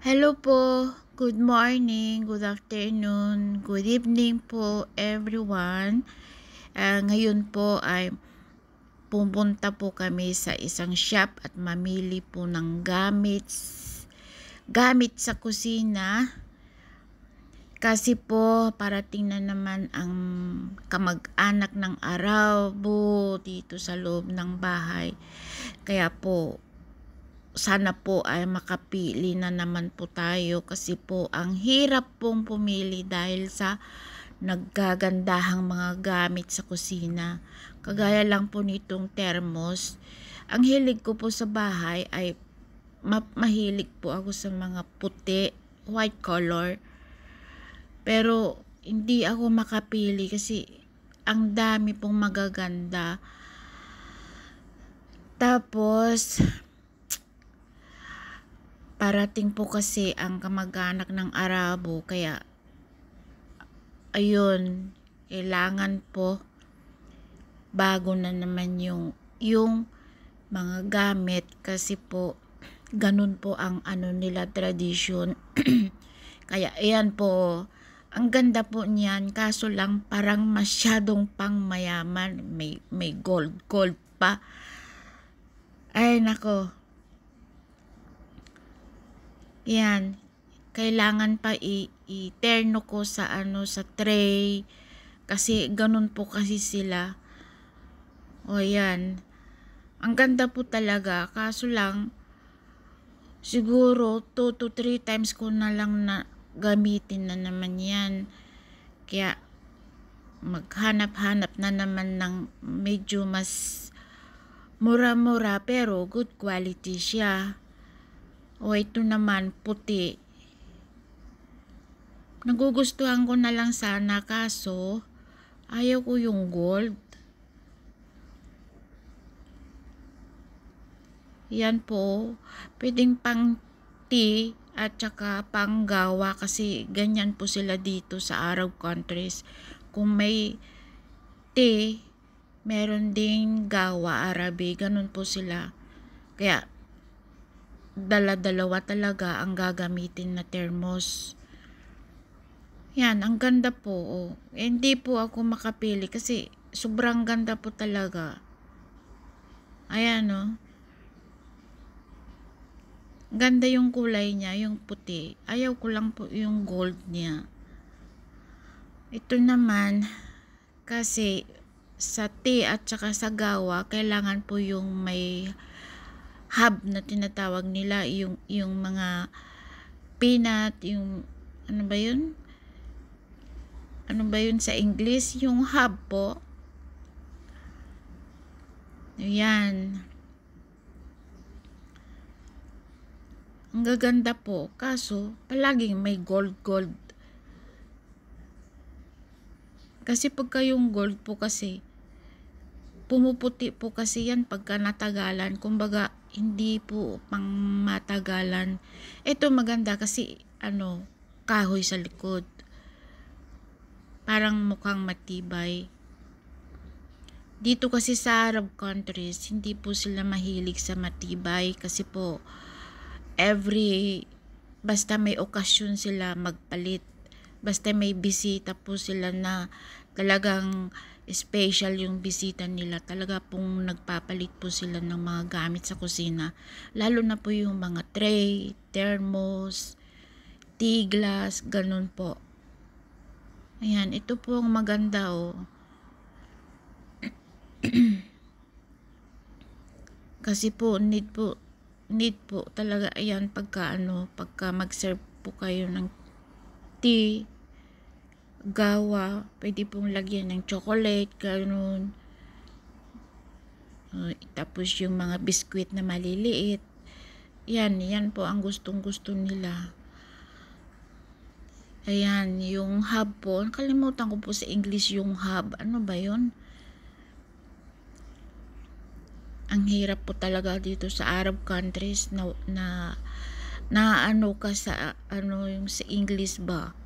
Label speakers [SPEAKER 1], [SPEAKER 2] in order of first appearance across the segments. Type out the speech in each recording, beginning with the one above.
[SPEAKER 1] Hello po, good morning, good afternoon, good evening po everyone. Ngayon po ay pupunta po kami sa isang shop at mamili po ng gamit sa kusina. Kasi po parating na naman ang kamag-anak ng Arabo dito sa loob ng bahay. Kaya po sana po ay makapili na naman po tayo kasi po ang hirap pong pumili dahil sa naggagandahang mga gamit sa kusina. Kagaya lang po nitong thermos. Ang hilig ko po sa bahay ay mahilig po ako sa mga puti, white color. Pero hindi ako makapili kasi ang dami pong magaganda. Tapos parating po kasi ang kamag-anak ng Arabo kaya ayun, kailangan po bago na naman yung mga gamit kasi po ganun po ang nila tradition. Kaya ayan po, ang ganda po niyan kaso lang parang masyadong pang mayaman, may gold pa. Ay nako. Yan, kailangan pa i-terno ko sa sa tray kasi ganun po kasi sila. O yan. Ang ganda po talaga kaso lang siguro 2 to 3 times ko na lang na gamitin na naman yan. Kaya maghanap-hanap na naman ng medyo mas mura-mura pero good quality siya. O ito naman puti. Nagugustuhan ko na lang sana kaso ayaw ko yung gold. Yan po. Pwedeng pang tea at saka pang gawa kasi ganyan po sila dito sa Arab countries. Kung may tea, meron ding gawa Arabi. Ganun po sila. Kaya dala-dalawa talaga ang gagamitin na thermos. Yan, ang ganda po. Oh. Hindi po ako makapili kasi sobrang ganda po talaga. Ayan oh. Ganda yung kulay niya, yung puti. Ayaw ko lang po yung gold niya. Ito naman, kasi sa tea at saka sa gawa, kailangan po yung may hub na tinatawag nila, yung mga peanut, yung ano ba yun? Ano ba yun sa English? Yung hub po. Ayan. Ang gaganda po, kaso palaging may gold. Kasi pagka yung gold po kasi, pumuputi po kasi yan pagka natagalan. Kumbaga, hindi po pang matagalan. Ito maganda kasi, kahoy sa likod. Parang mukhang matibay. Dito kasi sa Arab countries, hindi po sila mahilig sa matibay kasi po, basta may okasyon sila magpalit. Basta may bisita po sila na talagang special yung bisita nila. Talaga pong nagpapalit po sila ng mga gamit sa kusina. Lalo na po yung mga tray, thermos, tea glass, ganun po. Ayan, ito po ang maganda oh. Kasi po, need po talaga ayan pagka mag-serve po kayo ng tea, gawa, pwede pong lagyan ng chocolate, ganun. Tapos yung mga biskwit na maliliit. Yan po ang gustong-gusto nila. Ayan, yung hub po. Nakalimutan ko po sa English yung hub. Ano ba yun? Ang hirap po talaga dito sa Arab countries na ka sa yung sa English ba.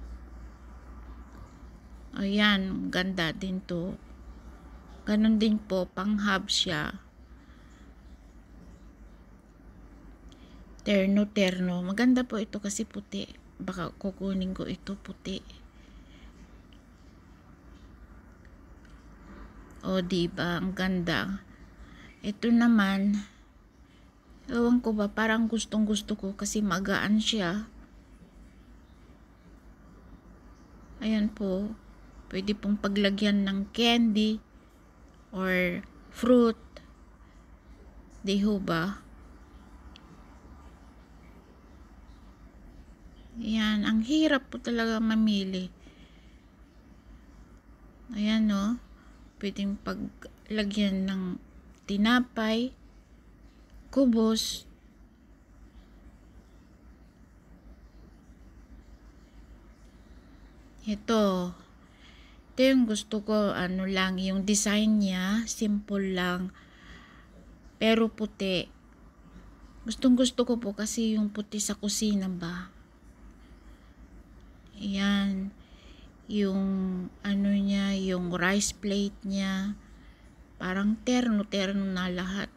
[SPEAKER 1] Ayan, ganda din to. Ganon din po, pang hub siya. terno. Maganda po ito kasi puti. Baka kukunin ko ito puti. O diba, ang ganda. Ito naman, ewan ko ba, parang gustong gusto ko kasi magaan siya. Ayan po, pwede pong paglagyan ng candy or fruit. Di ho ba? Ayan, ang hirap po talaga mamili. Ayan no, pwedeng paglagyan ng tinapay, kubos, ito yung gusto ko, ano lang, yung design niya, simple lang, pero puti. Gustong gusto ko po kasi yung puti sa kusina ba. Ayan, yung ano niya, yung rice plate niya, parang terno na lahat.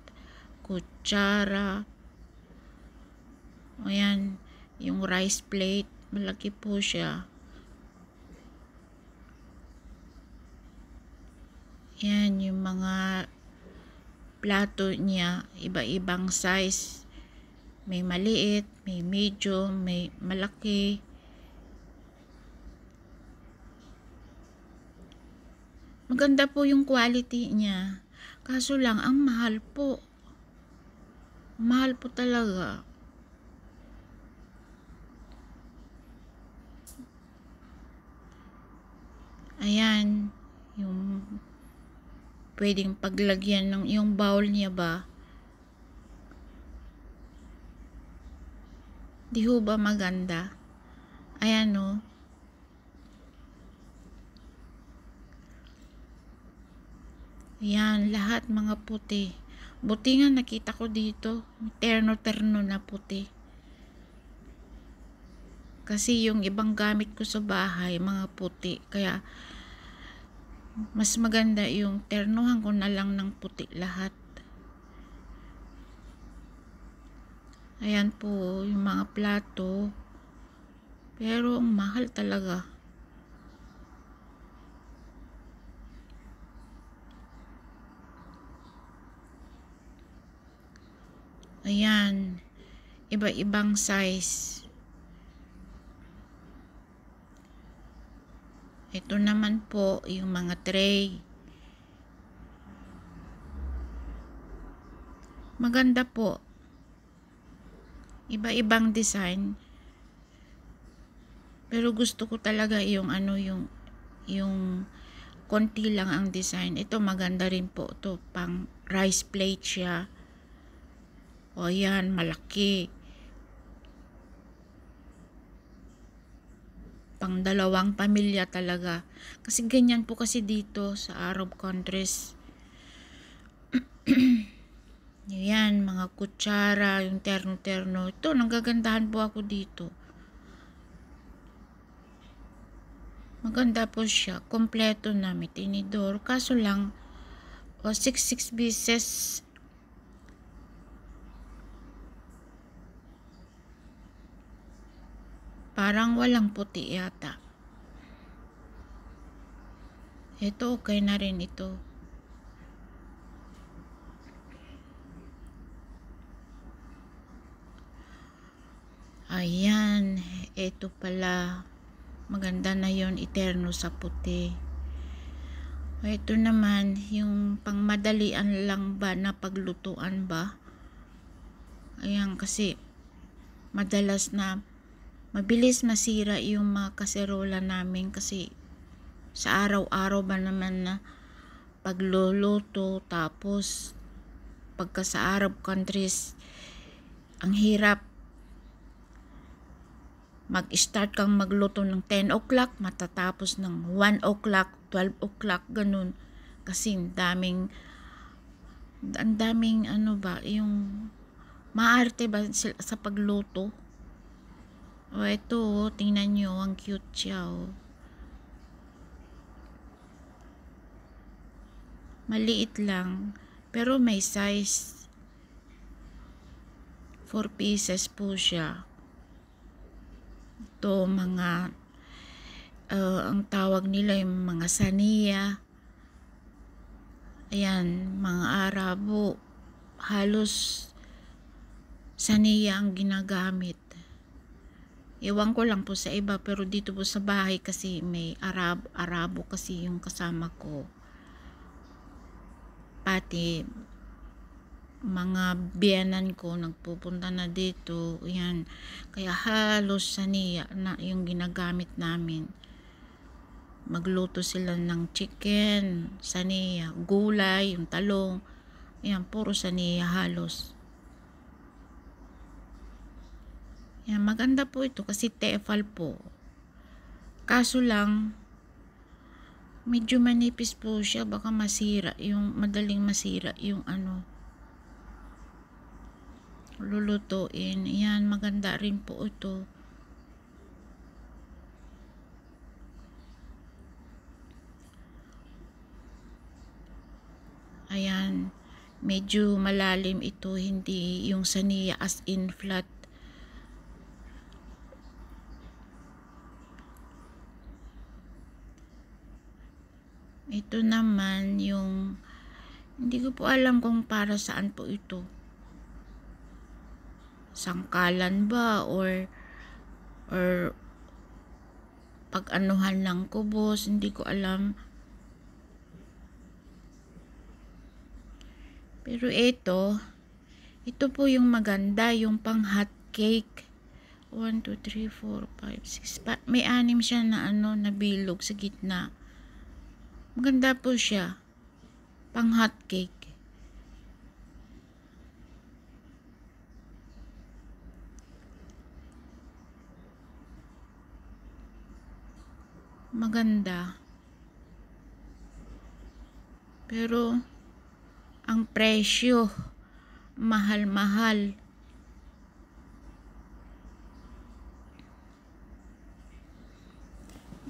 [SPEAKER 1] Kutsara. Ayan, yung rice plate, malaki po siya. Ayan, yung mga plato niya, iba-ibang size. May maliit, may medium, may malaki. Maganda po yung quality niya. Kaso lang, ang mahal po. Mahal po talaga. Ayan, yung pwedeng paglagyan ng yung bowl niya ba. Di ho ba maganda? Ayan o. Ayan, lahat mga puti. Buti nga nakita ko dito, terno na puti. Kasi yung ibang gamit ko sa bahay, mga puti. Kaya, mas maganda yung ternuhan ko na lang ng puti lahat. Ayan po, yung mga plato. Pero, ang mahal talaga. Ayan, iba-ibang size. Ito naman po yung mga tray. Maganda po. Iba-ibang design. Pero gusto ko talaga yung ano, yung konti lang ang design. Ito maganda rin po to, pang rice plate siya. O yan, malaki. Pang dalawang pamilya talaga. Kasi ganyan po kasi dito sa Arab countries. Yan, mga kutsara, yung terno. Ito, nanggagandahan po ako dito. Maganda po siya. Kompleto na, may tinidor. Kaso lang, 6 pieces. Parang walang puti yata. Ito, okay na rin ito. Ayan, ito pala. Maganda na yon, iterno sa puti. Ito naman, yung pangmadalian lang ba na paglutuan ba? Ayan, kasi madalas na mabilis masira yung mga kaserola namin kasi sa araw-araw ba naman na pagluluto, tapos pagka sa Arab countries ang hirap mag-start kang magluto ng 10 o'clock, matatapos ng 1 o'clock, 12 o'clock, ganun. Kasi ang daming ano ba, yung maarte ba sa pagluto. O ito, tingnan nyo, ang cute siya. Maliit lang, pero may size. 4 pieces po siya. Ito mga ang tawag nila yung mga saniya. Ayan, mga Arabo. Halos saniya ang ginagamit. Ewan ko lang po sa iba, pero dito po sa bahay kasi may Arabo kasi yung kasama ko. Pati mga biyanan ko nagpupunta na dito. Ayan, kaya halos saniya na yung ginagamit namin. Magluto sila ng chicken, saniya, gulay, yung talong. Ayan, puro saniya halos. Ayan, maganda po ito kasi tefal po. Kaso lang, medyo manipis po siya. Baka masira, madaling masira yung lulutuin. Ayan, maganda rin po ito. Ayan, medyo malalim ito, hindi yung saniya as in flat. Ito naman yung, hindi ko po alam kung para saan po ito. Sangkalan ba or pag-anuhan ng kubos, hindi ko alam. Pero ito po yung maganda, yung pang hot cake. 1, 2, 3, 4, 5, 6. May 6 siya na na bilog sa gitna. Maganda po siya. Pang hot cake. Maganda. Pero ang presyo mahal-mahal.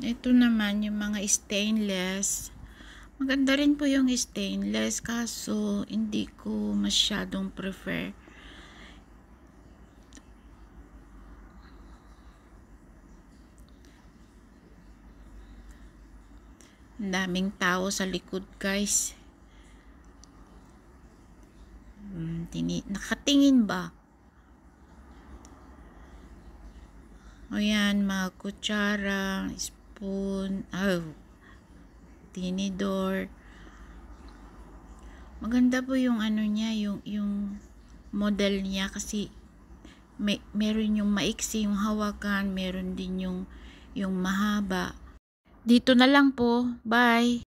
[SPEAKER 1] Ito naman yung mga stainless. Maganda rin po yung stainless, kaso hindi ko masyadong prefer. Ang daming tao sa likod, guys. Nakatingin ba? O yan, mga kutsara, spoon, tinidor. Maganda po yung niya, yung model niya kasi meron yung maiksi yung hawakan, meron din yung mahaba. Dito na lang po. Bye!